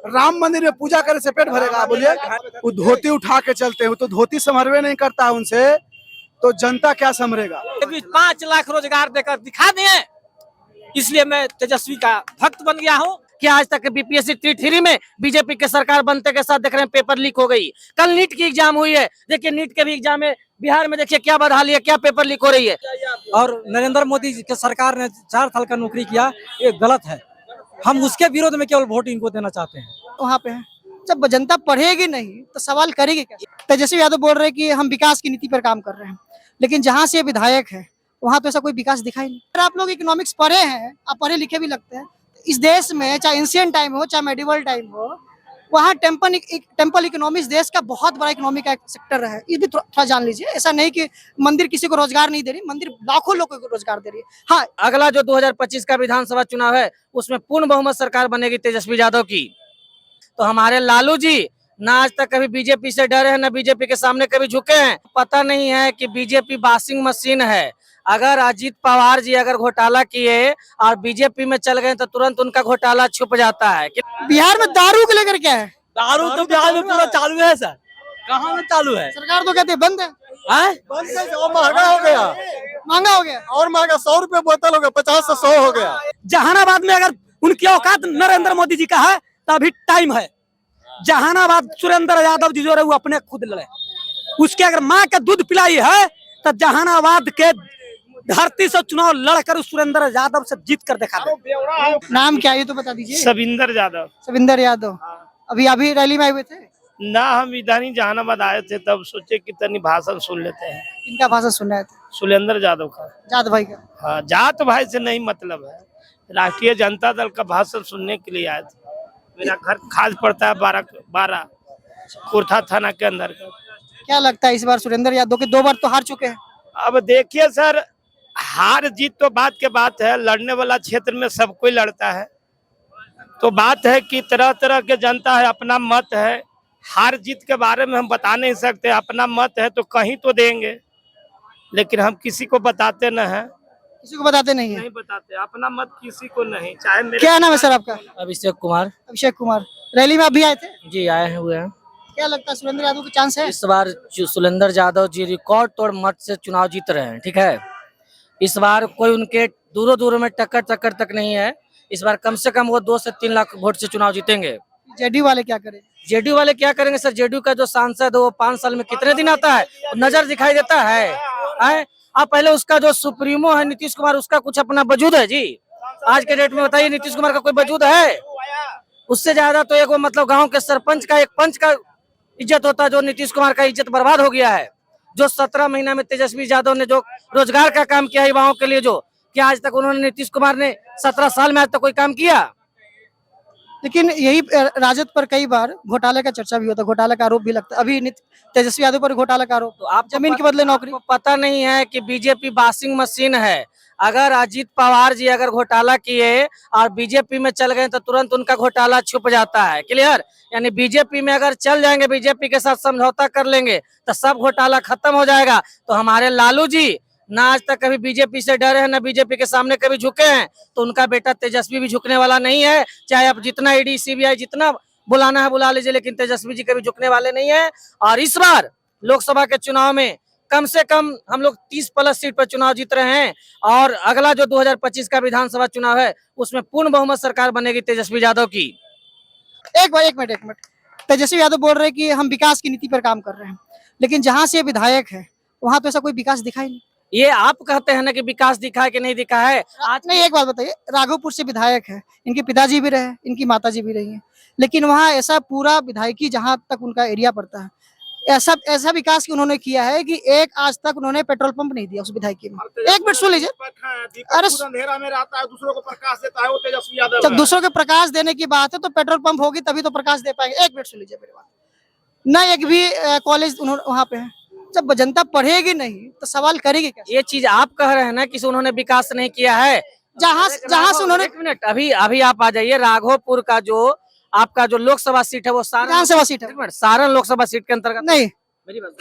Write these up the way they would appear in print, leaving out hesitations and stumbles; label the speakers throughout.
Speaker 1: राम मंदिर में पूजा करने से पेट भरेगा? बोलिए। वो धोती उठा के चलते हैं, तो धोती संभरवे नहीं करता है उनसे, तो जनता क्या संभरेगा?
Speaker 2: 5 लाख रोजगार देकर दिखा दिए, इसलिए मैं तेजस्वी का भक्त बन गया हूँ। कि आज तक बीपीएससी 3 में बीजेपी के सरकार बनते के साथ देख रहे हैं पेपर लीक हो गई। कल नीट की एग्जाम हुई है, देखिए नीट के भी एग्जाम में बिहार में देखिए क्या बदहाली है, क्या पेपर लीक हो रही है।
Speaker 3: और नरेंद्र मोदी की सरकार ने 4 साल का नौकरी किया, ये गलत है। हम उसके विरोध में केवल वोट इनको देना चाहते हैं।
Speaker 4: वहाँ पे है, जब जनता पढ़ेगी नहीं तो सवाल करेगी क्या? तेजस्वी यादव बोल रहे हैं कि हम विकास की नीति पर काम कर रहे हैं, लेकिन जहाँ से विधायक है वहाँ तो ऐसा कोई विकास दिखाई नहीं। अगर आप लोग इकोनॉमिक्स पढ़े हैं, आप पढ़े लिखे भी लगते हैं, इस देश में चाहे एंशिएंट टाइम हो चाहे मेडिवल टाइम हो, वहाँ टेम्पल इकोनॉमिक्स देश का बहुत बड़ा इकोनॉमिक का सेक्टर है। ये भी थोड़ा जान लीजिए। ऐसा नहीं कि मंदिर किसी को रोजगार नहीं दे रही, मंदिर लाखों लोगों को रोजगार दे रही है। हाँ,
Speaker 2: अगला जो 2025 का विधानसभा चुनाव है उसमें पूर्ण बहुमत सरकार बनेगी तेजस्वी यादव की। तो हमारे लालू जी ना आज तक कभी बीजेपी से डरे हैं, ना बीजेपी के सामने कभी झुके हैं। पता नहीं है कि बीजेपी वॉशिंग मशीन है। अगर अजीत पवार जी अगर घोटाला किए और बीजेपी में चल गए तो तुरंत उनका घोटाला छुप जाता है।
Speaker 4: बिहार में दारू को लेकर क्या है?
Speaker 2: दारू तो बिहार में पूरा चालू है सर। कहाँ में चालू है?
Speaker 4: सरकार तो कहती है बंद है।
Speaker 1: बंद है, और महंगा हो गया,
Speaker 4: महंगा हो गया
Speaker 1: और महंगा। 100 रुपए बोतल हो गया, 50 से 100 हो गया।
Speaker 3: जहानाबाद में अगर उनकी औकात नरेंद्र मोदी जी का है तो अभी टाइम है। जहानाबाद सुरेंद्र यादव जी जो रहे वो अपने खुद लड़े, उसके अगर माँ का दूध पिलाई है तो जहानाबाद के धरती से चुनाव लड़कर सुरेंद्र यादव से जीत कर दिखा दे।
Speaker 4: नाम क्या है ये तो बता दीजिए।
Speaker 5: सविंदर यादव।
Speaker 4: सविंदर यादव। अभी रैली में आए हुए थे?
Speaker 5: ना, हम इधर ही जहानाबाद आए थे, तब सोचे कि तनी भाषण सुन लेते हैं।
Speaker 4: इनका भाषण सुन रहे थे?
Speaker 5: सुरेंद्र यादव का।
Speaker 4: जात भाई का?
Speaker 5: हाँ, जात भाई से नहीं मतलब है, राष्ट्रीय जनता दल का भाषण सुनने के लिए आए थे। मेरा घर खास पड़ता है 12 कुर्था थाना के अंदर का।
Speaker 4: क्या लगता है इस बार सुरेंद्र यादव के 2 बार तो हार चुके हैं?
Speaker 5: अब देखिए सर, हार जीत तो बात के बात है, लड़ने वाला क्षेत्र में सब कोई लड़ता है। तो बात है कि तरह तरह के जनता है, अपना मत है। हार जीत के बारे में हम बता नहीं सकते, अपना मत है तो कहीं तो देंगे, लेकिन हम किसी को बताते न है।
Speaker 4: किसी को बताते नहीं है?
Speaker 5: नहीं बताते, अपना मत किसी को नहीं। चाहे मेरे
Speaker 4: क्या नाम है सर आपका?
Speaker 2: अभिषेक कुमार।
Speaker 4: अभिषेक कुमार। रैली में अभी आए थे?
Speaker 2: जी आए हुए हैं।
Speaker 4: क्या लगता है सुरेंद्र यादव के चांस है?
Speaker 2: इस बार सुरेंद्र यादव जी रिकॉर्ड तोड़ मत से चुनाव जीत रहे हैं। ठीक है, इस बार कोई उनके दूरों दूरों में टक्कर तक नहीं है। इस बार कम से कम वो 2 से 3 लाख वोट से चुनाव जीतेंगे।
Speaker 4: जेडीयू वाले क्या करें?
Speaker 2: जेडीयू वाले क्या करेंगे सर? जेडीयू का जो सांसद है वो 5 साल में कितने दिन आता है? नजर दिखाई देता है? आप पहले उसका जो सुप्रीमो है नीतीश कुमार, उसका कुछ अपना वजूद है जी? आज के डेट में बताइए, नीतीश कुमार का कोई वजूद है? उससे ज्यादा तो एक मतलब गांव के सरपंच का, एक पंच का इज्जत होता है। जो नीतीश कुमार का इज्जत बर्बाद हो गया है। जो 17 महीना में तेजस्वी यादव ने जो रोजगार का काम किया युवाओं के लिए, जो क्या आज तक उन्होंने, नीतीश कुमार ने 17 साल में आज तक कोई काम किया?
Speaker 4: लेकिन यही राजद पर कई बार घोटाले का चर्चा भी होता है, घोटाले का आरोप भी लगता है। अभी तेजस्वी यादव पर घोटाला का आरोप।
Speaker 2: तो आप
Speaker 4: जमीन के बदले नौकरी।
Speaker 2: पता नहीं है कि बीजेपी वॉशिंग मशीन है। अगर अजीत पवार जी अगर घोटाला किए और बीजेपी में चल गए तो तुरंत उनका घोटाला छुप जाता है। क्लियर? यानी बीजेपी में अगर चल जाएंगे, बीजेपी के साथ समझौता कर लेंगे तो सब घोटाला खत्म हो जाएगा। तो हमारे लालू जी ना आज तक कभी बीजेपी से डरे हैं, ना बीजेपी के सामने कभी झुके हैं। तो उनका बेटा तेजस्वी भी झुकने वाला नहीं है। चाहे आप जितना ईडी सीबीआई जितना बुलाना है बुला लीजिए, लेकिन तेजस्वी जी कभी झुकने वाले नहीं है। और इस बार लोकसभा के चुनाव में कम से कम हम लोग 30+ सीट पर चुनाव जीत रहे हैं। और अगला जो 2025 का विधानसभा चुनाव है उसमें पूर्ण बहुमत सरकार बनेगी तेजस्वी यादव की।
Speaker 4: एक मिनट। तेजस्वी यादव बोल रहे हैं कि हम विकास की नीति पर काम कर रहे हैं, लेकिन जहाँ से विधायक है वहाँ तो ऐसा कोई विकास दिखाई नहीं।
Speaker 2: ये आप कहते हैं ना कि विकास दिखा है कि नहीं दिखा है।
Speaker 4: आज नहीं, एक बात बताइए, राघोपुर से विधायक है, इनके पिताजी भी रहे, इनकी माताजी भी रही है, लेकिन वहाँ ऐसा पूरा विधायकी जहाँ तक उनका एरिया पड़ता है, ऐसा विकास की उन्होंने किया है कि एक आज तक उन्होंने पेट्रोल पंप नहीं दिया उस विधायकी में। एक मिनट सुन लीजिए। अरे
Speaker 1: अंधेरा में रहता है, दूसरों को प्रकाश देता है, वो तेजस्वी यादव
Speaker 4: जब दूसरों के प्रकाश देने की बात है तो पेट्रोल पंप होगी तभी तो प्रकाश दे पाएंगे। एक मिनट सुन लीजिए मेरी बात। न एक भी कॉलेज वहाँ पे है। जब जनता पढ़ेगी नहीं तो सवाल करेगी क्या?
Speaker 2: ये चीज आप कह रहे हैं ना कि उन्होंने विकास नहीं किया है।
Speaker 4: जहाँ से उन्होंने।
Speaker 2: एक मिनट, अभी आप आ जाइए। राघोपुर का जो आपका जो लोकसभा सीट है वो
Speaker 4: विधानसभा सीट है।
Speaker 2: सारण लोकसभा सीट के अंतर्गत
Speaker 4: नहीं,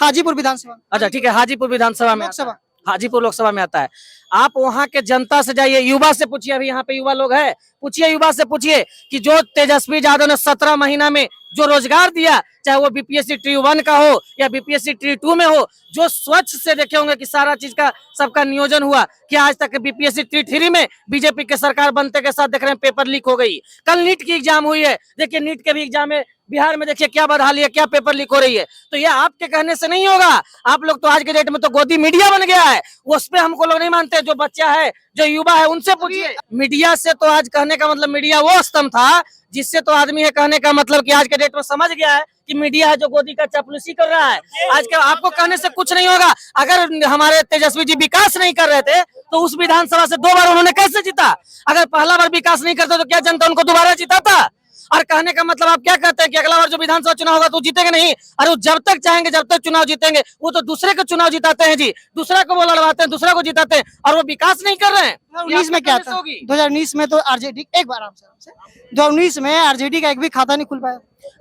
Speaker 4: हाजीपुर विधानसभा।
Speaker 2: अच्छा ठीक है, हाजीपुर विधानसभा में
Speaker 4: लोकसभा।
Speaker 2: हाजीपुर लोकसभा में आता है। आप वहां के जनता से जाइए, युवा से पूछिए, अभी यहाँ पे युवा लोग हैं, पूछिए युवा से पूछिए कि जो तेजस्वी यादव ने 17 महीना में जो रोजगार दिया, चाहे वो बीपीएससी ट्री 1 का हो या बीपीएससी ट्री 2 में हो, जो स्वच्छ से देखे होंगे कि सारा चीज का सबका नियोजन हुआ कि आज तक बीपीएससी ट्री 3 में बीजेपी के सरकार बनते के साथ देख रहे हैं पेपर लीक हो गई। कल नीट की एग्जाम हुई है, देखिए नीट के भी एग्जाम में बिहार में देखिए क्या बदहाली है, क्या पेपर लीक हो रही है। तो ये आपके कहने से नहीं होगा। आप लोग तो आज के डेट में तो गोदी मीडिया बन गया है, उस पे हमको लोग नहीं मानते। जो बच्चा है, जो युवा है, उनसे पूछिए। मीडिया से तो आज कहने का मतलब मीडिया वो स्तंभ था जिससे तो आदमी है कहने का मतलब कि आज के डेट में समझ गया है कि मीडिया है जो गोदी का चापलूसी कर रहा है। आज के आपको कहने से कुछ नहीं होगा। अगर हमारे तेजस्वी जी विकास नहीं कर रहे थे तो उस विधानसभा से 2 बार उन्होंने कैसे जीता? अगर पहला बार विकास नहीं करते तो क्या जनता उनको दोबारा जीताता? और कहने का मतलब आप क्या कहते हैं कि अगला बार जो विधानसभा चुनाव होगा तो जीतेंगे नहीं? अरे वो जब तक चाहेंगे जब तक चुनाव जीतेंगे। वो तो दूसरे को चुनाव जिताते हैं जी, दूसरा को वो लड़वाते हैं, दूसरा को जिताते हैं, और वो विकास नहीं कर रहे हैं।
Speaker 4: 2019 में क्या था? 2019 में तो आरजेडी, एक बार आपसे 2019 में आरजेडी का एक भी खाता नहीं खुल पाया।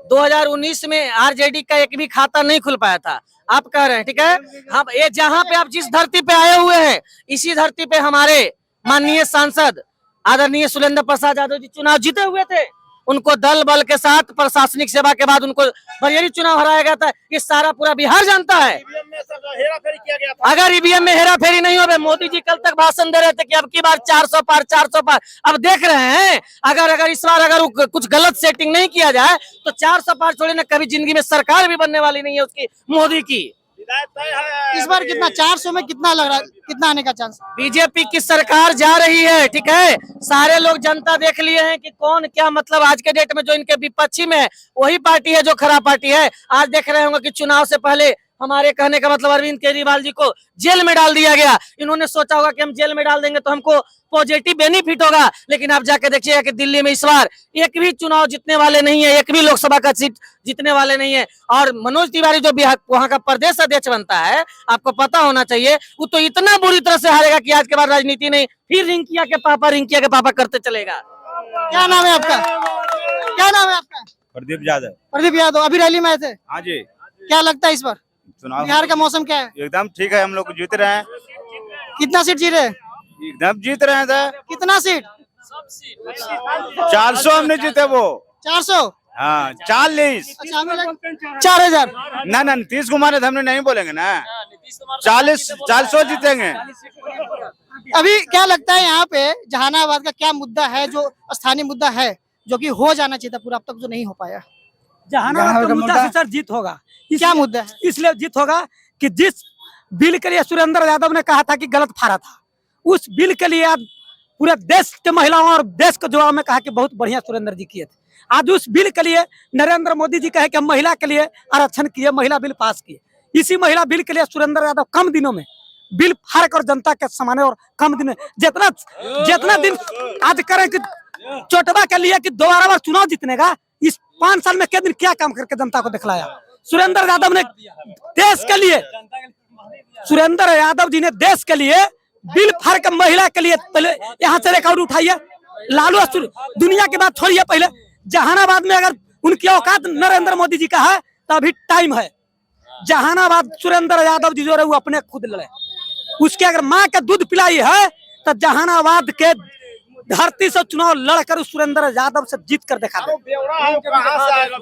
Speaker 2: 2019 में आरजेडी का एक भी खाता नहीं खुल पाया था, आप कह रहे हैं, ठीक है। हम ये जहाँ पे आप जिस धरती पे आए हुए हैं, इसी धरती पे हमारे माननीय सांसद आदरणीय सुरेंद्र प्रसाद यादव जी चुनाव जीते हुए थे। उनको दल बल के साथ प्रशासनिक सेवा के बाद उनको बरियारी चुनाव हराया गया था। ये सारा पूरा बिहार जानता है। अगर ईवीएम में हेरा फेरी नहीं हो, मोदी जी कल तक भाषण दे रहे थे कि अब की बार 400 पार 400 पार। अब देख रहे हैं अगर इस बार अगर कुछ गलत सेटिंग नहीं किया जाए तो 400 पार छोड़े ना, कभी जिंदगी में सरकार भी बनने वाली नहीं है उसकी, मोदी की।
Speaker 4: इस बार कितना 400 में कितना लग रहा है, कितना आने का चांस?
Speaker 2: बीजेपी की सरकार जा रही है, ठीक है। सारे लोग जनता देख लिए हैं कि कौन क्या, मतलब आज के डेट में जो इनके विपक्षी में है वही पार्टी है जो खराब पार्टी है। आज देख रहे होंगे कि चुनाव से पहले हमारे कहने का मतलब अरविंद केजरीवाल जी को जेल में डाल दिया गया। इन्होंने सोचा होगा कि हम जेल में डाल देंगे तो हमको पॉजिटिव बेनिफिट होगा, लेकिन आप जाके देखिएगा कि दिल्ली में इस बार एक भी चुनाव जीतने वाले नहीं है, एक भी लोकसभा का सीट जीतने वाले नहीं है। और मनोज तिवारी जो बिहार वहां का प्रदेश अध्यक्ष बनता है, आपको पता होना चाहिए, वो तो इतना बुरी तरह से हारेगा कि आज के बाद राजनीति नहीं, फिर रिंकिया के पापा करते चलेगा।
Speaker 4: क्या नाम है आपका? क्या नाम है आपका?
Speaker 6: प्रदीप यादव।
Speaker 4: प्रदीप यादव, अभी रैली में आए थे,
Speaker 6: हाँ जी।
Speaker 4: क्या लगता है इस बार
Speaker 6: चुनाव
Speaker 4: बिहार का मौसम क्या है?
Speaker 6: एकदम ठीक है, हम लोग जीत रहे हैं,
Speaker 4: कितना सीट जीत रहे हैं?
Speaker 6: एकदम जीत रहे हैं।
Speaker 4: कितना सीट?
Speaker 6: 400 हमने जीते वो।
Speaker 4: 400?
Speaker 6: हाँ 40।
Speaker 4: अच्छा, हमें 4000।
Speaker 6: ना 30 घुमाने हमने नहीं बोलेंगे ना, 400 जीतेंगे।
Speaker 4: अभी क्या लगता है यहाँ पे जहानाबाद का क्या मुद्दा है जो स्थानीय मुद्दा है जो कि हो जाना चाहिए था पूरा, अब तक जो नहीं हो पाया?
Speaker 3: जहानाबाद का मुद्दा से सर जीत होगा।
Speaker 4: क्या मुद्दा है?
Speaker 3: इसलिए जीत होगा कि जिस बिल के लिए सुरेंद्र यादव ने कहा था कि गलत फाड़ा था, उस बिल के लिए आज पूरे देश के महिलाओं और देश के जवाब में कहा कि बहुत बढ़िया सुरेंद्र जी किए थे। आज उस बिल के लिए नरेंद्र मोदी जी कहे कि हम महिला के लिए आरक्षण किए, महिला बिल पास किए। इसी महिला बिल के लिए सुरेंद्र यादव कम दिनों में बिल फाड़ कर जनता के सामने, और कम दिन जितना दिन आज करें कि चोटवा के लिए कि दोबारा बार चुनाव जीतने का, इस 5 साल में कितने दिन क्या काम करके जनता को दिखलाया सुरेंद्र यादव ने देश के लिए। सुरेंद्र यादव जी ने देश के लिए बिल फाड़ कर महिला के लिए, पहले यहाँ से रिकॉर्ड उठाइए, लालू दुनिया की बात छोड़िए, पहले जहानाबाद में अगर उनकी औकात नरेंद्र मोदी जी का है तो अभी टाइम है। जहानाबाद सुरेंद्र यादव जी जो रहे वो अपने खुद लड़े, उसके अगर माँ का दूध पिलाई है तो जहानाबाद के धरती से चुनाव लड़कर सुरेंद्र यादव से जीत कर दिखा दे।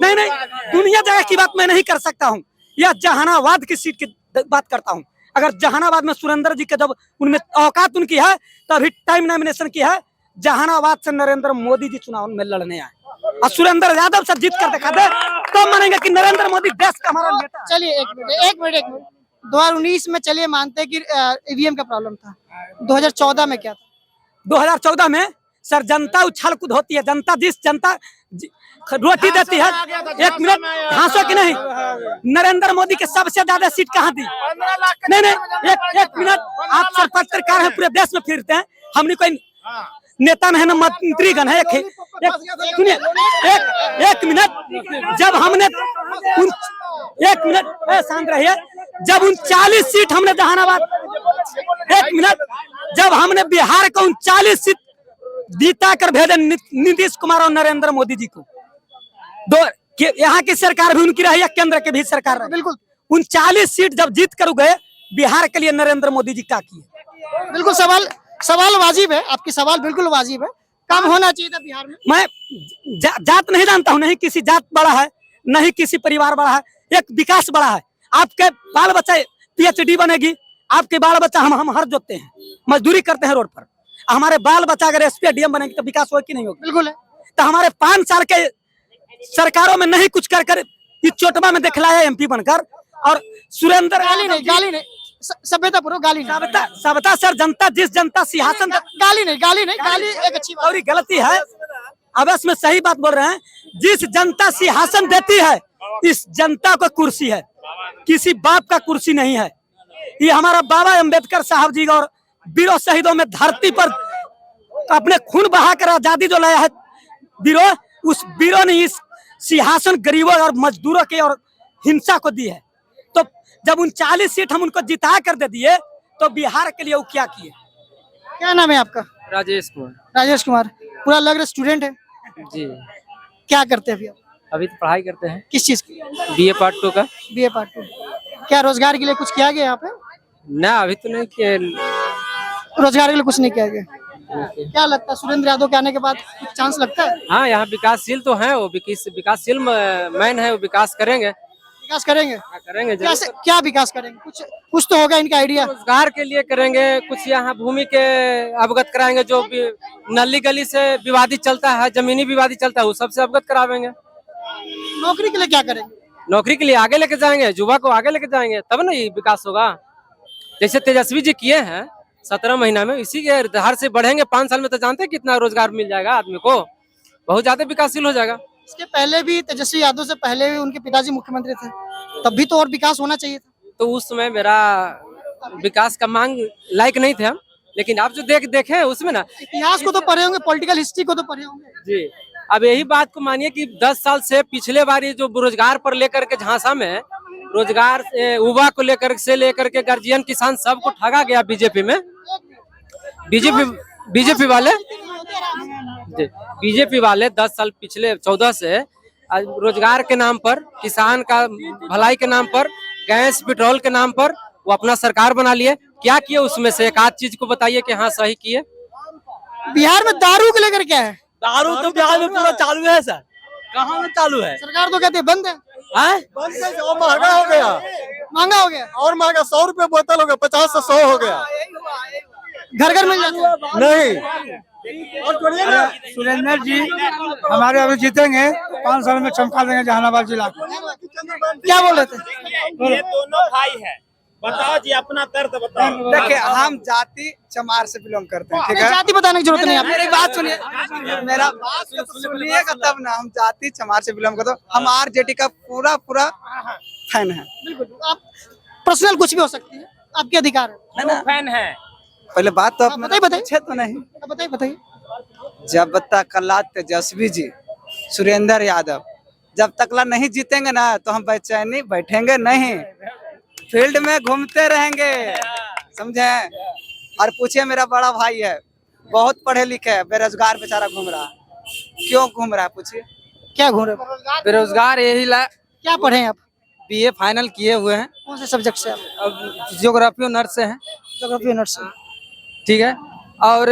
Speaker 3: नहीं, दुनिया जगह की बात मैं नहीं कर सकता हूँ, यह जहानाबाद की सीट की बात करता हूँ। अगर जहानाबाद में सुरेंद्र जी के जब उनमें औकात उनकी है तो अभी टाइम नॉमिनेशन की है। जहानाबाद से नरेंद्र मोदी जी चुनाव में लड़ने आए और सुरेंद्र यादव से जीत कर दिखा दे तो मानेंगे कि नरेंद्र मोदी देश का हमारा नेता है।
Speaker 4: चलिए एक मिनट 2019 में चलिए मानते हैं कि ईवीएम का प्रॉब्लम था, 2014 में क्या था?
Speaker 3: 2014 में सर जनता उछाल कूद होती है, जनता रोटी देती है। 1 मिनट हाँसो की नहीं, नरेंद्र मोदी के सबसे ज्यादा सीट कहाँ दी? नहीं, एक मिनट, आप सर पत्रकार हैं, पूरे देश में फिरते हैं, हमने कोई नेता में है ना मंत्रीगण है। सुनिए एक मिनट, जब हमने एक मिनट शांत रहिए, जब 39 सीट हमने जहानाबाद, एक मिनट, जब हमने बिहार को 39 सीट जीता कर भेजे नीतीश कुमार और नरेंद्र मोदी जी को, यहाँ की सरकार भी उनकी रही है, केंद्र की भी सरकार रही, बिल्कुल 39 सीट जब जीत कर गए बिहार के लिए नरेंद्र मोदी जी क्या किए।
Speaker 4: बिल्कुल सवाल वाजिब है, आपकी सवाल बिल्कुल वाजिब है। काम होना चाहिए था बिहार में।
Speaker 3: मैं जात नहीं जानता हूँ, नहीं किसी जात बड़ा है, नहीं किसी परिवार बड़ा है, एक विकास बड़ा है। आपके बाल बच्चा PhD बनेगी, आपके बाल बच्चा हम हर जोतते हैं, मजदूरी करते हैं रोड पर, हमारे बाल बच्चा अगर SP DM बनेगी तो विकास होगा कि नहीं होगा?
Speaker 4: बिल्कुल है।
Speaker 3: तो हमारे 5 साल के सरकारों में नहीं कुछ कर इस चोटवा में दिखलाया MP बनकर। और सुरेंद्र
Speaker 4: गाली नहीं सभ्यता पूर्वक गाली नहीं।
Speaker 3: सबता सर, जनता जिस जनता सिंहासन
Speaker 4: गाली नहीं एक अच्छी बात।
Speaker 3: और गलती है, अब इसमें सही बात बोल रहे हैं। जिस जनता सिंहासन देती है, इस जनता को कुर्सी है, किसी बाप का कुर्सी नहीं है। ये हमारा बाबा अम्बेडकर साहब जी और वीरों शहीदों में धरती पर अपने खून बहाकर आजादी जो लाया है वीरों, उस वीरों ने इस सिंहासन गरीबों और मजदूरों के और हिंसा को दी है। तो जब 39 सीट हम उनको जिता कर दे दिए तो बिहार के लिए वो क्या किए?
Speaker 4: क्या नाम है आपका?
Speaker 2: राजेश कुमार।
Speaker 4: राजेश कुमार। पूरा लग रहा स्टूडेंट है।
Speaker 2: जी,
Speaker 4: क्या करते हैं अभी आप?
Speaker 2: अभी तो पढ़ाई करते हैं,
Speaker 4: किस चीज की?
Speaker 2: BA पार्ट 2 का।
Speaker 4: BA part 2। क्या रोजगार के लिए कुछ किया गया यहाँ पे?
Speaker 2: ना अभी तो नहीं किए।
Speaker 4: रोजगार के लिए कुछ नहीं किया गया। क्या लगता है सुरेंद्र यादव के आने के बाद कुछ चांस लगता है?
Speaker 2: हाँ, यहाँ विकासशील तो है, वो विकासशील मैन है, वो विकास करेंगे।
Speaker 4: विकास करेंगे?
Speaker 2: हाँ, करेंगे जरूर।
Speaker 4: क्या विकास करेंगे? कुछ तो होगा इनका आइडिया।
Speaker 2: रोजगार के लिए करेंगे, कुछ यहाँ भूमि के अवगत कराएंगे, जो नली गली से विवादित चलता है, जमीनी विवादित चलता है, वो सबसे अवगत करावेंगे।
Speaker 4: नौकरी के लिए क्या करेंगे?
Speaker 2: नौकरी के लिए आगे लेके जाएंगे, युवा को आगे लेके जाएंगे, तब ना ये विकास होगा। जैसे तेजस्वी जी किए हैं 17 महीना में, इसी के आधार से बढ़ेंगे। 5 साल में तो जानते हैं कितना रोजगार मिल जाएगा आदमी को, बहुत ज्यादा विकासशील हो जाएगा।
Speaker 4: इसके पहले भी तेजस्वी यादव से पहले भी उनके पिताजी मुख्यमंत्री थे, तब भी तो और विकास होना चाहिए था।
Speaker 2: तो उस समय मेरा विकास का मांग लायक नहीं थे हम, लेकिन आप जो देखे उसमें ना,
Speaker 4: इतिहास को तो पढ़े होंगे, पॉलिटिकल हिस्ट्री को तो पढ़े होंगे।
Speaker 2: जी। अब यही बात को मानिए कि 10 साल से पिछले बार ये जो रोजगार पर लेकर के झांसा में रोजगार युवा को लेकर के गार्जियन किसान सबको ठगा गया बीजेपी में। बीजेपी वाले 10 साल पिछले 14 से रोजगार के नाम पर, किसान का भलाई के नाम पर, गैस पेट्रोल के नाम पर वो अपना सरकार बना लिए। क्या किए उसमें से एक आध चीज को बताइए कि हाँ सही किए।
Speaker 4: बिहार में दारू को लेकर क्या है?
Speaker 3: दारू तो बिहार में पूरा चालू है सर। कहाँ में चालू है?
Speaker 4: सरकार तो कहती है बंद है।
Speaker 3: बंद है, और महंगा हो गया।
Speaker 4: महंगा हो गया
Speaker 3: और महंगा, 100 रुपए बोतल हो गया, 50 से 100 हो गया।
Speaker 4: घर मिल जाता है।
Speaker 3: नहीं।
Speaker 1: सुरेंद्र जी हमारे अभी जीतेंगे, 5 साल में चमका देंगे जहानाबाद जिला को।
Speaker 4: क्या बोल रहे थे?
Speaker 5: ये दोनों भाई है, बताओ जी अपना दर्द बताओ।
Speaker 1: देखिए, हम जाति चमार से बिलोंग करते हैं, ठीक है?
Speaker 4: जाति बताने की जरूरत नहीं है।
Speaker 1: मेरी बात सुनिए, मेरा बात तो सुनिएगा तब ना। हम जाति चमार से बिलोंग करते हैं, हम RJD का पूरा फैन है।
Speaker 4: आप पर्सनल कुछ भी हो सकती है, आपके अधिकार है
Speaker 1: ना?
Speaker 5: फैन है।
Speaker 1: पहले बात तो आप
Speaker 4: बताइए
Speaker 1: पूछे तो नहीं।
Speaker 4: बताइए।
Speaker 1: जब तक तेजस्वी जी, सुरेंद्र यादव जब तक नहीं जीतेंगे ना, तो हम बेचैनी बैठेंगे नहीं, फील्ड में घूमते रहेंगे, समझे? और पूछिए, मेरा बड़ा भाई है, बहुत पढ़े लिखे है, बेरोजगार बेचारा घूम रहा है। क्यों घूम रहा है पूछिए?
Speaker 4: क्या घूम रहे?
Speaker 2: बेरोजगार यही
Speaker 4: क्या पढ़े हैं आप?
Speaker 2: BA फाइनल किए हुए हैं।
Speaker 4: कौन से सब्जेक्ट से आप?
Speaker 2: अब ज्योग्राफी ऑनर्स से हैं।
Speaker 4: ज्योग्राफी ऑनर्स से।
Speaker 2: ठीक है। और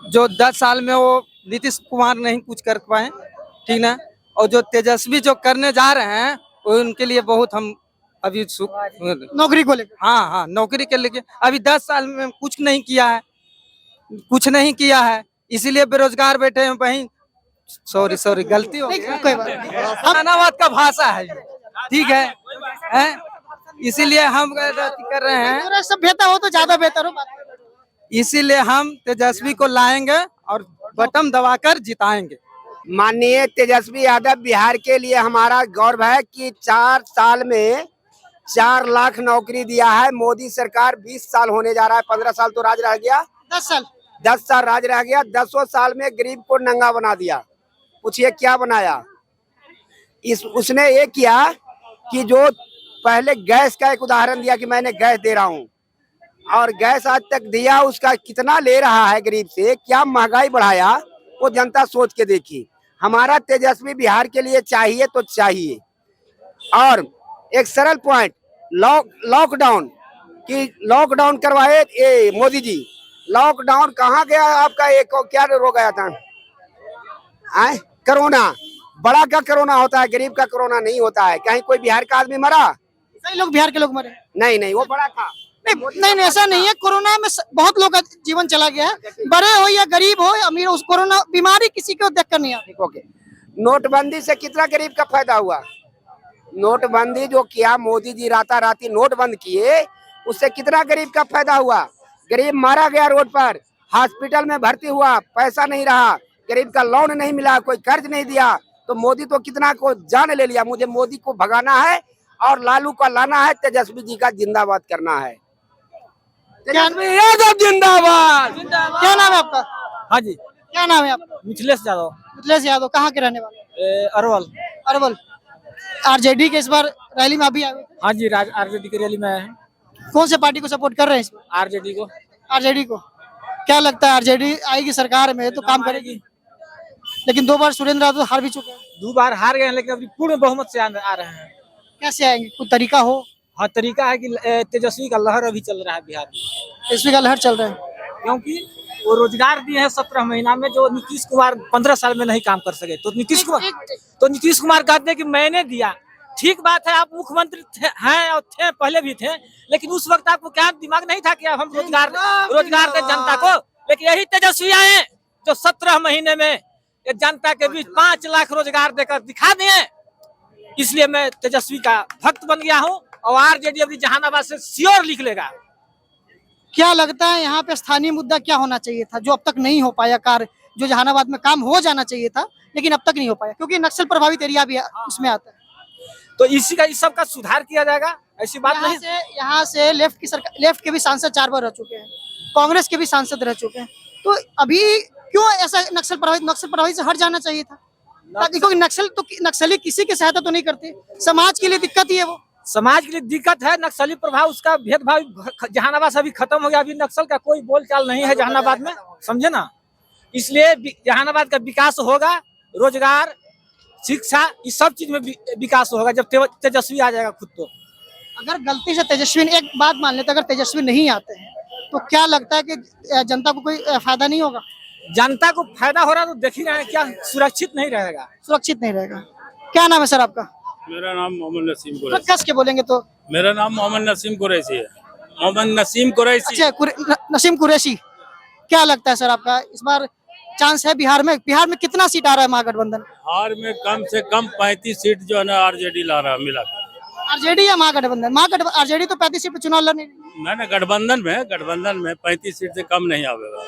Speaker 2: जो 10 साल में वो नीतीश कुमार नहीं कुछ कर पाए, ठीक ना, और जो तेजस्वी जो करने जा रहे हैं वो उनके लिए बहुत हम अभी
Speaker 4: नौकरी को लेकर।
Speaker 2: हाँ, नौकरी के लिए अभी 10 साल में कुछ नहीं किया है, इसीलिए बेरोजगार बैठे हैं वहीं। सॉरी गलती हो गई,
Speaker 4: कोई बात नहीं।
Speaker 2: जहानाबाद का भाषा है, ठीक है? इसीलिए हम कर रहे हैं,
Speaker 4: सभ्यता हो तो ज्यादा बेहतर हो।
Speaker 2: इसीलिए हम तेजस्वी को लाएंगे और बटन दबाकर जिताएंगे।
Speaker 7: माननीय तेजस्वी यादव बिहार के लिए हमारा गौरव है कि 4 साल में 4 लाख नौकरी दिया है। मोदी सरकार 20 साल होने जा रहा है, 15 साल तो राज रह गया, 10 साल राज रह गया। 10 साल में गरीब को नंगा बना दिया। पूछिए क्या बनाया? उसने ये किया कि जो पहले गैस का एक उदाहरण दिया कि मैंने गैस दे रहा हूँ, और गैस आज तक दिया, उसका कितना ले रहा है गरीब से, क्या महंगाई बढ़ाया, वो जनता सोच के देखी। हमारा तेजस्वी बिहार के लिए चाहिए तो चाहिए। और एक सरल पॉइंट, लॉकडाउन कि लॉकडाउन करवाए ये मोदी जी। लॉकडाउन कहाँ गया आपका? एक क्या रोग गया था? आए कोरोना। बड़ा का कोरोना होता है, गरीब का कोरोना नहीं होता है। कहीं कोई बिहार का आदमी मरा?
Speaker 4: कई लोग बिहार के लोग मरे।
Speaker 7: नहीं, वो बड़ा था।
Speaker 4: नहीं, ऐसा नहीं है। कोरोना में बहुत लोग का जीवन चला गया है, बड़े हो या गरीब हो या अमीर हो, उस कोरोना बीमारी किसी को देखकर नहीं आती।
Speaker 7: ओके। नोटबंदी से कितना गरीब का फायदा हुआ? नोटबंदी जो किया मोदी जी, राताराती नोट बंद किए, उससे कितना गरीब का फायदा हुआ? गरीब मारा गया रोड पर, हॉस्पिटल में भर्ती हुआ, पैसा नहीं रहा, गरीब का लोन नहीं मिला, कोई कर्ज नहीं दिया। तो मोदी तो कितना को जान ले लिया। मुझे मोदी को भगाना है और लालू का लाना है, तेजस्वी जी का जिंदाबाद करना है। तेजस्वी यादव जिंदाबाद।
Speaker 4: क्या नाम है आपका?
Speaker 2: हाँ जी,
Speaker 4: क्या नाम है आपका?
Speaker 2: मिथिलेश यादव,
Speaker 4: मिथिलेश यादव। कहाँ के रहने वाले?
Speaker 2: अरवल।
Speaker 4: अरवल। आरजेडी के इस बार रैली में अभी आए हुए थे।
Speaker 2: हाँ जी, आरजेडी की रैली में आए हैं।
Speaker 4: कौन से पार्टी को सपोर्ट कर रहे हैं इस बार?
Speaker 2: आरजेडी को।
Speaker 4: आरजेडी को। क्या लगता है आरजेडी आएगी सरकार में तो काम करेगी? लेकिन 2 बार सुरेंद्र यादव हार भी चुके हैं।
Speaker 2: 2 बार हार गए हैं, लेकिन अभी पूर्ण बहुमत से आ रहे हैं।
Speaker 4: कैसे आएंगे? कुछ तरीका हो?
Speaker 2: हाँ, तरीका है कि तेजस्वी का लहर अभी चल रहा है बिहार में,
Speaker 4: तेजस्वी का लहर चल रहा है।
Speaker 2: क्योंकि वो रोजगार दिए हैं 17 महीना में, जो नीतीश कुमार 15 साल में नहीं काम कर सके। तो नीतीश कुमार कहते हैं कि मैंने दिया। ठीक बात है, आप मुख्यमंत्री हैं और थे, पहले भी थे, लेकिन उस वक्त आपको क्या दिमाग नहीं था कि हम रोजगार दे जनता को। लेकिन यही तेजस्वी आए जो 17 महीने में जनता के बीच 5 लाख रोजगार देकर दिखा दिए। इसलिए मैं तेजस्वी का भक्त बन गया हूँ और आरजेडी अभी जहानाबाद से श्योर लिख लेगा।
Speaker 4: क्या लगता है यहाँ पे स्थानीय मुद्दा क्या होना चाहिए था जो अब तक नहीं हो पाया? कार्य जो जहानाबाद में काम हो जाना चाहिए था लेकिन अब तक नहीं हो पाया, क्योंकि नक्सल प्रभावित एरिया भी उसमें आता है।
Speaker 2: तो इस सब का सुधार किया जाएगा, ऐसी बात नहीं।
Speaker 4: यहाँ से लेफ्ट के भी सांसद 4 बार रह चुके हैं, कांग्रेस के भी सांसद रह चुके हैं। तो अभी क्यों ऐसा नक्सल प्रभावित से हट जाना चाहिए था? ताकि क्योंकि नक्सली किसी की सहायता तो नहीं करते, समाज के लिए दिक्कत ही है। वो
Speaker 2: समाज के लिए दिक्कत है। नक्सली प्रभाव, उसका भेदभाव जहानाबाद से अभी खत्म हो गया। अभी नक्सल का कोई बोलचाल नहीं है जहानाबाद में, समझे ना। इसलिए जहानाबाद का विकास होगा, रोजगार, शिक्षा, इस सब चीज में विकास होगा जब तेजस्वी आ जाएगा खुद। तो
Speaker 4: अगर गलती से तेजस्वी, एक बात मान लेते, अगर तेजस्वी नहीं आते हैं तो क्या लगता है कि जनता को कोई फायदा नहीं होगा?
Speaker 2: जनता को फायदा हो रहा तो देख ही रहे हैं, क्या सुरक्षित नहीं रहेगा।
Speaker 4: सुरक्षित नहीं रहेगा। क्या नाम है सर आपका?
Speaker 8: मेरा नाम मोहम्मद नसीम कुरैशी।
Speaker 4: कस के बोलेंगे तो?
Speaker 8: मेरा नाम मोहम्मद नसीम कुरैशी है। मोहम्मद नसीम कुरैशी।
Speaker 4: अच्छा, नसीम कुरैशी। क्या लगता है सर आपका इस बार चांस है बिहार में? बिहार में कितना सीट आ रहा है महागठबंधन?
Speaker 8: बिहार में कम से कम 35 सीट जो है ना आरजेडी ला रहा मिला।
Speaker 4: आरजेडी या महागठबंधन? आरजेडी तो 35 सीट पे चुनाव लड़ने।
Speaker 8: नहीं, गठबंधन में 35 सीट से कम नहीं आवेगा।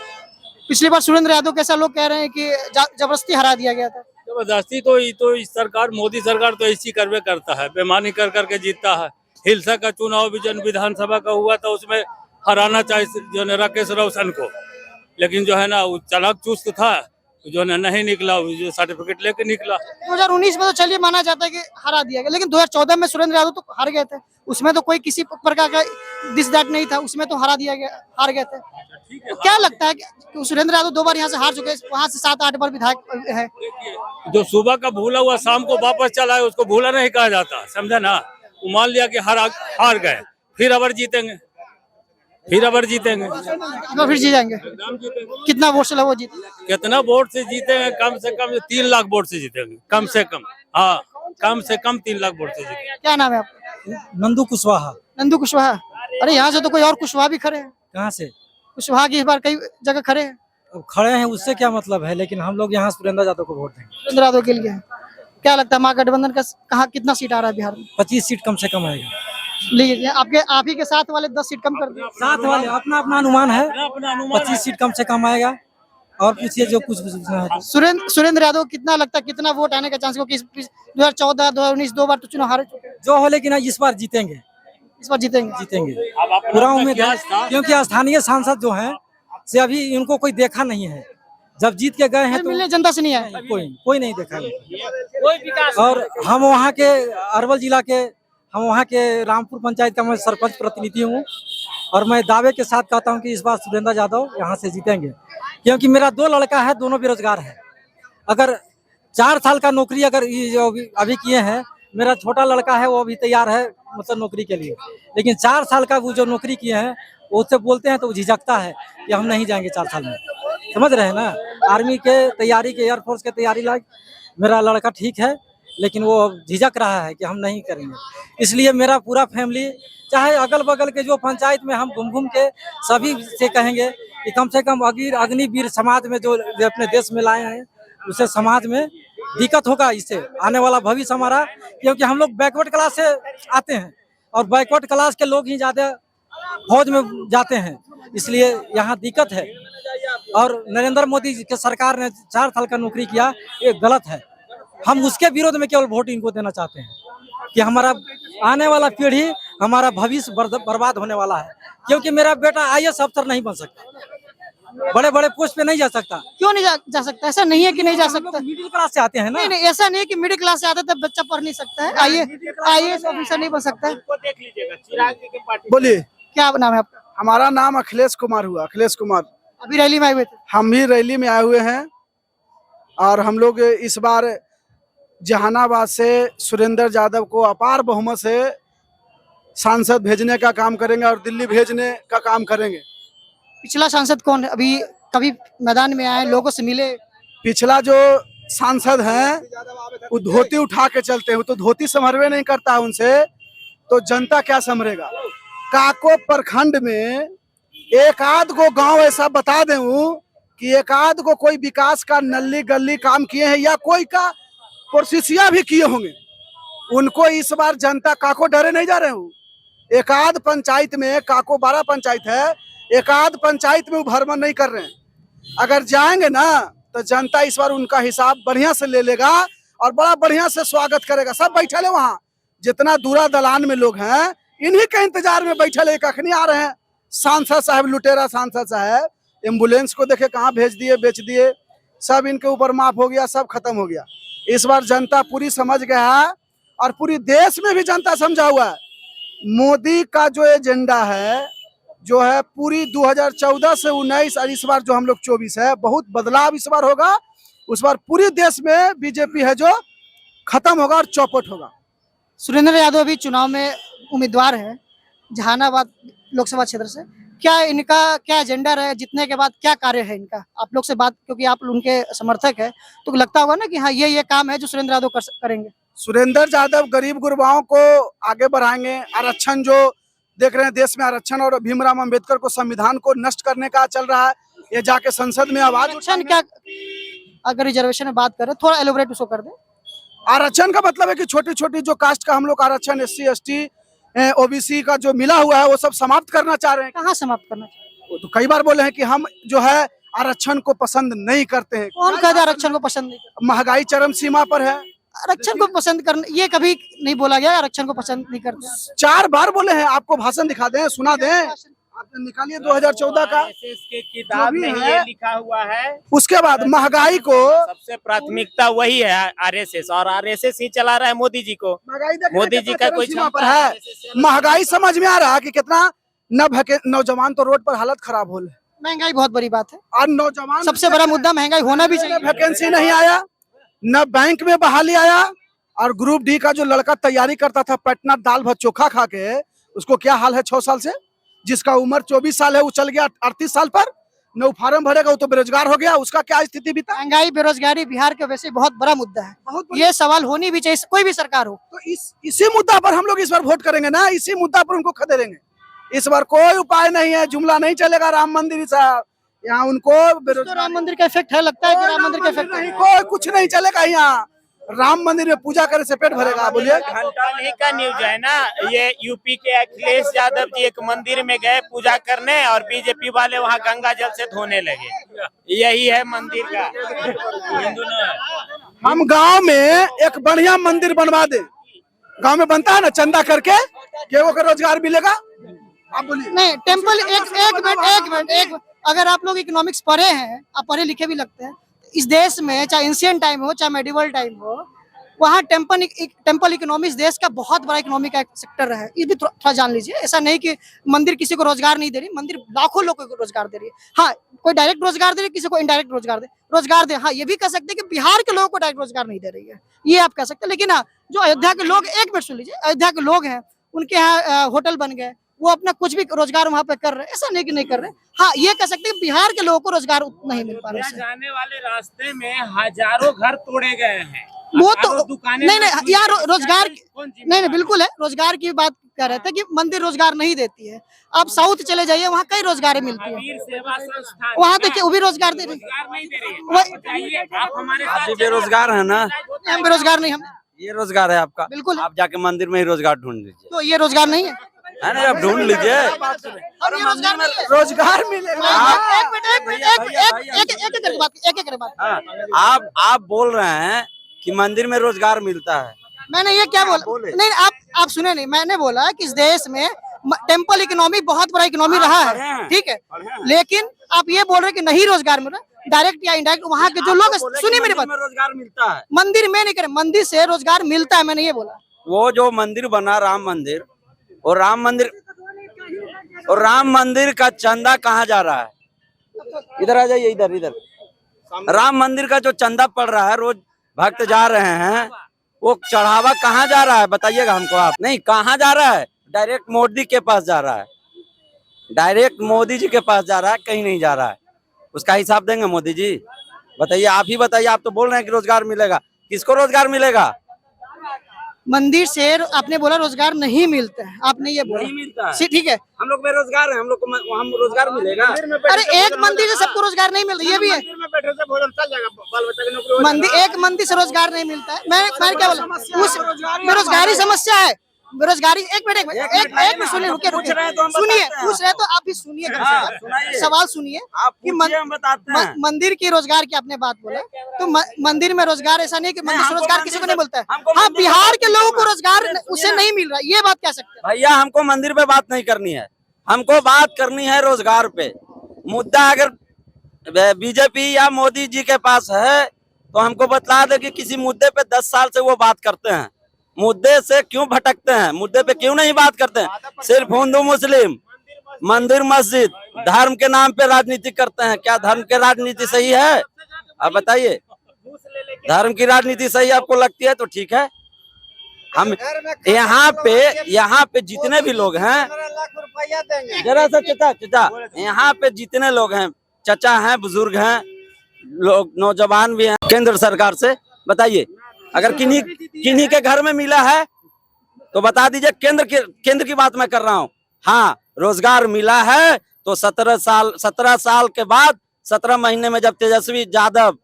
Speaker 4: पिछली बार सुरेंद्र यादव कैसा लोग कह रहे हैं कि जबरदस्ती हरा दिया गया था।
Speaker 8: जबरदस्ती तो इस सरकार, मोदी सरकार तो ऐसी करवे करता है, बेमानी कर करके जीतता है। हिलसा का चुनाव भी जो विधानसभा का हुआ था उसमें हराना चाहिए जो है राकेश रोशन को, लेकिन जो है ना वो चालाक चुस्त था, जो है नहीं निकला, जो सर्टिफिकेट लेके निकला।
Speaker 4: 2019 में तो चलिए माना जाता है कि हरा दिया गया, लेकिन 2014 में सुरेंद्र यादव तो हार गए थे। उसमें तो कोई किसी प्रकार का दिस दैट नहीं था, उसमें तो हार गए थे। तो क्या लगता है कि सुरेंद्र यादव 2 बार यहाँ से हार चुके हैं, वहाँ से 7-8 बार विधायक है।
Speaker 8: जो सुबह का भूला हुआ शाम को वापस चला है उसको भूला नहीं कहा जाता, समझा ना। वो मान लिया कि हार गए, फिर अबर जीतेंगे।
Speaker 4: फिर जीत जाएंगे। कितना वोट से वो जीत?
Speaker 8: कितना वोट से जीतेंगे? कम से कम 3 लाख वोट से जीतेंगे, कम से कम। हाँ, कम से कम 3 लाख वोट से जीतेंगे।
Speaker 4: क्या नाम है आपका?
Speaker 2: नंदू कुशवाहा।
Speaker 4: नंदू कुशवाहा। अरे यहाँ से तो कोई और कुशवाहा भी खड़े हैं।
Speaker 2: कहाँ से?
Speaker 4: कुशवाहा की इस बार कई जगह खड़े हैं।
Speaker 2: अब खड़े हैं उससे क्या मतलब है, लेकिन हम लोग यहाँ सुरेंद्र यादव को वोट देंगे।
Speaker 4: सुरेंद्र यादव के लिए। क्या लगता है महागठबंधन का कहाँ कितना सीट आ रहा है बिहार में?
Speaker 2: 25 सीट कम से कम आएगा।
Speaker 4: लीजिए, आप ही के साथ वाले 10 सीट कम कर दिए।
Speaker 2: साथ वाले अपना अनुमान है, 25 सीट कम से कम आएगा। और पूछिए जो कुछ पूछना है।
Speaker 4: सुरेंद्र यादव कितना लगता है कितना वोट आने का चांस? क्योंकि 2014, 2019 2 बार तो चुनाव हारे चुके हैं।
Speaker 2: जो हो, लेकिन इस बार जीतेंगे।
Speaker 4: इस बार जीतेंगे।
Speaker 2: पूरा उम्मीद है, क्योंकि स्थानीय सांसद जो हैं से अभी इनको कोई देखा नहीं है। जब जीत के गए हैं तो
Speaker 4: मिलने जनता से नहीं आए,
Speaker 2: कोई नहीं देखा कोई विकास। और हम वहाँ के अरवल जिला के, हम वहाँ के रामपुर पंचायत का मैं सरपंच प्रतिनिधि हूँ और मैं दावे के साथ कहता हूँ कि इस बार सुरेंद्र यादव यहाँ से जीतेंगे, क्योंकि मेरा 2 लड़का है, दोनों बेरोजगार है। अगर 4 साल का नौकरी अगर अभी किए हैं,
Speaker 3: मेरा छोटा लड़का है वो अभी तैयार है मतलब नौकरी के लिए, लेकिन 4 साल का वो जो नौकरी किए हैं वो उससे बोलते हैं तो वो झिझकता है कि हम नहीं जाएंगे 4 साल में। समझ रहे हैं ना, आर्मी के तैयारी के, एयरफोर्स के तैयारी लायक मेरा लड़का ठीक है, लेकिन वो झिझक रहा है कि हम नहीं करेंगे। इसलिए मेरा पूरा फैमिली, चाहे अगल बगल के जो पंचायत में हम घूम घूम के सभी से कहेंगे कि कम से कम अग्निवीर समाज में जो अपने देश में लाए हैं उसे समाज में दिक्कत होगा इससे आने वाला भविष्य हमारा, क्योंकि हम लोग बैकवर्ड क्लास से आते हैं और बैकवर्ड क्लास के लोग ही ज्यादा फौज में जाते हैं, इसलिए यहाँ दिक्कत है। और नरेंद्र मोदी जी के सरकार ने 4 साल का नौकरी किया, ये गलत है। हम उसके विरोध में केवल वोट इनको देना चाहते हैं कि हमारा आने वाला पीढ़ी, हमारा भविष्य बर्बाद होने वाला है, क्योंकि मेरा बेटा IAS अफसर नहीं बन सकता, बड़े बड़े पोस्ट पे नहीं जा सकता।
Speaker 4: क्यों नहीं जा सकता? ऐसा नहीं है कि नहीं जा सकता।
Speaker 3: मिडिल क्लास से आते हैं ना।
Speaker 4: नहीं, ऐसा नहीं है कि मिडिल क्लास से आता है तब बच्चा पढ़ नहीं सकता है, IAS ऑफिसर नहीं बन सकता है।
Speaker 5: देख लीजिएगा चिराग जी के पार्टी।
Speaker 9: बोलिए,
Speaker 4: क्या नाम है आपका?
Speaker 9: हमारा नाम अखिलेश कुमार हुआ, अखिलेश कुमार।
Speaker 4: अभी रैली में आए हुए थे?
Speaker 9: हम भी रैली में आए हुए हैं और हम लोग इस बार जहानाबाद से सुरेंद्र यादव को अपार बहुमत से सांसद भेजने का काम करेंगे और दिल्ली भेजने का काम करेंगे।
Speaker 4: पिछला सांसद कौन है? अभी कभी मैदान में आए, लोगों से मिले?
Speaker 9: पिछला जो सांसद हैं वो धोती उठा के चलते हैं, वो तो धोती संभरवे नहीं करता है उनसे, तो जनता क्या संभरेगा। काको प्रखंड में एक आध को गांव ऐसा बता दूं कि एक आध को कोई विकास का नली गली काम किए हैं या कोई का कोशिशियां भी किए होंगे, उनको इस बार जनता काको डरे नहीं जा रहे हूँ। एक आध पंचायत में, काको 12 पंचायत है, एक आध पंचायत में वो भ्रमण नहीं कर रहे हैं। अगर जाएंगे ना तो जनता इस बार उनका हिसाब बढ़िया से ले लेगा और बड़ा बढ़िया से स्वागत करेगा। सब बैठे ले वहाँ, जितना दूरा दलान में लोग हैं इन्हीं के इंतजार में बैठे ले, कखनी आ रहे हैं सांसद साहब, लुटेरा सांसद साहब। एम्बुलेंस को देखे कहाँ भेज दिए, बेच दिए, सब इनके ऊपर माफ हो गया, सब खत्म हो गया। इस बार जनता पूरी समझ गया है और पूरी देश में भी जनता समझा हुआ है। मोदी का जो एजेंडा है जो है पूरी 2014 से 19 और इस बार जो हम लोग 24 है, बहुत बदलाव इस बार होगा। उस बार पूरे देश में बीजेपी है जो खत्म होगा और चौपट होगा।
Speaker 4: सुरेंद्र यादव अभी चुनाव में उम्मीदवार है जहानाबाद लोकसभा क्षेत्र से। क्या इनका क्या एजेंडा रहे, जीतने के बाद क्या कार्य है इनका? आप लोग से बात, क्योंकि आप उनके समर्थक है, तो लगता होगा ना कि हाँ ये काम है जो सुरेंद्र यादव करेंगे।
Speaker 9: सुरेंद्र यादव गरीब गुरबाओं को आगे बढ़ाएंगे। आरक्षण जो देख रहे हैं देश में, आरक्षण और भीमराव अंबेडकर को, संविधान को नष्ट करने का चल रहा है, ये जाके संसद में आवाज।
Speaker 4: आरक्षण क्या, अगर रिजर्वेशन में बात करें थोड़ा एलोबरेट उसको कर दे।
Speaker 9: आरक्षण का मतलब है कि छोटी छोटी जो कास्ट का हम लोग आरक्षण, SC ST OBC का जो मिला हुआ है वो सब समाप्त करना चाह रहे हैं।
Speaker 4: कहाँ समाप्त करना चाह रहे हैं?
Speaker 9: तो कई बार बोले हैं कि हम जो है आरक्षण को पसंद नहीं करते हैं।
Speaker 4: कौन कहता है आरक्षण को पसंद नहीं करते?
Speaker 9: महंगाई चरम सीमा पर है।
Speaker 4: आरक्षण को पसंद करना ये कभी नहीं बोला गया, आरक्षण को पसंद नहीं करते।
Speaker 9: 4 बार बोले हैं। आपको भाषण दिखा दें, सुना दें, आप निकालिए 2014 का
Speaker 5: के किताब में ये लिखा हुआ है।
Speaker 9: उसके बाद महंगाई को
Speaker 5: सबसे प्राथमिकता वही है RSS, और RSS ही चला रहा है मोदी जी को। मोदी जी का कोई
Speaker 9: सीमा पर है। महंगाई समझ में आ रहा है कि कितना नौजवान तो रोड पर हालत खराब हो रही है।
Speaker 4: महंगाई बहुत बड़ी बात है
Speaker 9: और नौजवान
Speaker 4: सबसे बड़ा मुद्दा महंगाई होना भी चाहिए।
Speaker 9: वैकेंसी नहीं आया, न बैंक में बहाली आया, और ग्रुप डी का जो लड़का तैयारी करता था पटना दाल भात चोखा खा के, उसको क्या हाल है 6 साल से। जिसका उम्र 24 साल है वो चल गया 38 साल पर, न वो फार्म भरेगा, वो तो बेरोजगार हो गया। उसका क्या स्थिति बीता।
Speaker 4: महंगाई, बेरोजगारी बिहार के वैसे बहुत बड़ा मुद्दा है, ये सवाल होनी भी चाहिए, कोई भी सरकार हो।
Speaker 9: तो इसी मुद्दा पर हम लोग इस बार वोट करेंगे ना, इसी मुद्दा पर उनको खदेड़ेंगे। इस बार कोई उपाय नहीं है, जुमला नहीं चलेगा। राम मंदिर साहब यहाँ उनको
Speaker 4: तो राम मंदिर का इफेक्ट है, लगता है कि राम मंदिर का इफेक्ट
Speaker 9: नहीं, कोई कुछ नहीं चलेगा। यहाँ राम मंदिर में पूजा करे से पेट भरेगा। बोलिए,
Speaker 5: घंटा नहीं का न्यूज है ना ये। यूपी के अखिलेश यादव जी एक मंदिर में गए पूजा करने और बीजेपी वाले वहाँ गंगा जल से धोने लगे। यही है मंदिर का।
Speaker 9: हम गांव में एक बढ़िया मंदिर बनवा दे, गांव में बनता है ना चंदा करके, केवो का रोजगार मिलेगा। आप बोलिए।
Speaker 4: नहीं, टेम्पल एक मिनट, अगर आप लोग इकोनॉमिक्स पढ़े हैं, आप पढ़े लिखे भी लगते हैं, इस देश में चाहे एंशिएंट टाइम हो चाहे मेडिवल टाइम हो, वहाँ टेम्पल इकोनॉमिक्स देश का बहुत बड़ा इकोनॉमी का सेक्टर है, ये भी थोड़ा जान लीजिए। ऐसा नहीं कि मंदिर किसी को रोजगार नहीं दे रही, मंदिर लाखों लोगों को रोजगार दे रही है। हाँ, कोई डायरेक्ट रोजगार दे रही है, किसी को इनडायरेक्ट रोजगार दे। हाँ, ये भी कह सकते हैं कि बिहार के लोगों को डायरेक्ट रोजगार नहीं दे रही है, ये आप कह सकते हैं। लेकिन हाँ, जो अयोध्या के लोग, एक मिनट सुन लीजिए, अयोध्या के लोग हैं, उनके यहाँ होटल बन गए, वो अपना कुछ भी रोजगार वहाँ पे कर रहे हैं, ऐसा नहीं कि नहीं कर रहे। हाँ, ये कह सकते हैं बिहार के लोगों को रोजगार नहीं मिल पा रहा है।
Speaker 10: जाने वाले रास्ते में हजारों घर तोड़े गए हैं,
Speaker 4: वो तो नहीं यार, रोजगार नहीं, बिल्कुल है, रोजगार की बात कर रहे थे कि मंदिर रोजगार नहीं देती है। आप साउथ चले जाइए, वहाँ कई रोजगार मिलती है, वहाँ देखिए वो भी रोजगार दे रही है।
Speaker 10: आप हमारे
Speaker 6: आप भी बेरोजगार है ना?
Speaker 4: हम बेरोजगार नहीं, हम
Speaker 6: ये रोजगार है आपका?
Speaker 4: बिल्कुल।
Speaker 6: आप जाके मंदिर में ही रोजगार ढूंढ लीजिए।
Speaker 4: तो ये रोजगार नहीं है,
Speaker 6: है ना? आप ढूंढ लीजिए,
Speaker 4: हम ये रोजगार नहीं है।
Speaker 9: रोजगार मिलेगा।
Speaker 4: एक बात,
Speaker 6: आप बोल रहे हैं कि मंदिर में रोजगार मिलता है।
Speaker 4: मैंने ये क्या बोला? नहीं, आप सुने नहीं, मैंने बोला कि इस देश में टेम्पल इकोनॉमी बहुत बड़ा इकोनॉमी रहा है, ठीक है, लेकिन आप ये बोल रहे कि नहीं रोजगार मिल रहा, डायरेक्ट या इनडायरेक्ट वहाँ के जो लोग, सुनिए मेरी बात,
Speaker 6: रोजगार मिलता है
Speaker 4: मंदिर में नहीं करे, मंदिर से रोजगार मिलता है, मैंने ये बोला।
Speaker 6: वो जो मंदिर बना राम मंदिर, और राम मंदिर का चंदा कहाँ जा रहा है? इधर आ जाइए, इधर राम मंदिर का जो चंदा पड़ रहा है, रोज भक्त जा रहे हैं, वो चढ़ावा कहाँ जा रहा है बताइएगा हमको आप। नहीं, कहाँ जा रहा है? डायरेक्ट मोदी के पास जा रहा है, डायरेक्ट मोदी जी के पास जा रहा है, कहीं नहीं जा रहा है। उसका हिसाब देंगे मोदी जी? बताइए, आप ही बताइए। आप तो बोल रहे हैं कि रोजगार मिलेगा, किसको रोजगार मिलेगा?
Speaker 4: मंदिर से आपने बोला रोजगार नहीं मिलता है, आपने ये बोला
Speaker 6: नहीं मिलता है।
Speaker 4: ठीक है,
Speaker 6: हम लोग बेरोजगार हैं, हम लोग को हम रोजगार मिलेगा?
Speaker 4: अरे एक मंदिर से सबको रोजगार नहीं मिलता, ये भी है। मंदिर, एक मंदिर से रोजगार नहीं मिलता है। मैं क्या बोला, उस बेरोजगारी समस्या है, बेरोजगारी। एक मिनट सुनिए, रुके सुनिए, पूछ रहे तो आप भी सुनिए, सवाल सुनिए कि मंदिर की रोजगार की आपने बात बोला, तो मंदिर में रोजगार, ऐसा नहीं कि मंदिर से रोजगार किसी को नहीं मिलता है। हाँ, बिहार के लोगों को रोजगार उसे नहीं मिल रहा, ये बात कह सकते हैं।
Speaker 6: भैया, हमको मंदिर पे बात नहीं करनी है, हमको बात करनी है रोजगार पे। मुद्दा अगर बीजेपी या मोदी जी के पास है तो हमको बतला दे कि किसी मुद्दे पे 10 साल से वो बात करते हैं, मुद्दे से क्यों भटकते हैं, मुद्दे पे क्यों नहीं बात करते हैं। सिर्फ हिंदू मुस्लिम, मंदिर मस्जिद, धर्म के नाम पे राजनीति करते हैं। क्या धर्म की राजनीति सही है? आप बताइए, धर्म की राजनीति सही आपको लगती है तो ठीक है। हम यहाँ पे जितने भी लोग हैं, जरा सा चचा, यहाँ पे जितने लोग हैं, चचा हैं, बुजुर्ग हैं, लोग नौजवान भी हैं, केंद्र सरकार से बताइए, अगर किन्हीं के घर में मिला है तो बता दीजिए। केंद्र की बात मैं कर रहा हूँ। हाँ, रोजगार मिला है तो 17 साल के बाद 17 महीने में जब तेजस्वी यादव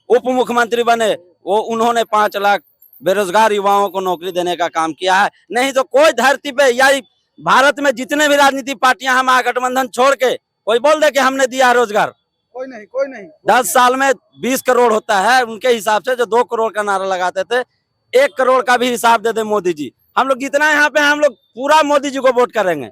Speaker 6: उप मुख्यमंत्री बने, वो उन्होंने 5 लाख बेरोजगार युवाओं को नौकरी देने का काम किया है। नहीं तो कोई धरती पे या भारत में जितने भी राजनीतिक पार्टियां हम महागठबंधन छोड़ के कोई बोल दे कि हमने दिया रोजगार, कोई नहीं। 10 साल में 20 करोड़ होता है उनके हिसाब से, जो 2 करोड़ का नारा लगाते थे, 1 करोड़ का भी हिसाब दे दे मोदी जी। हम लोग जितना यहाँ पे, हम लोग पूरा मोदी जी को वोट करेंगे।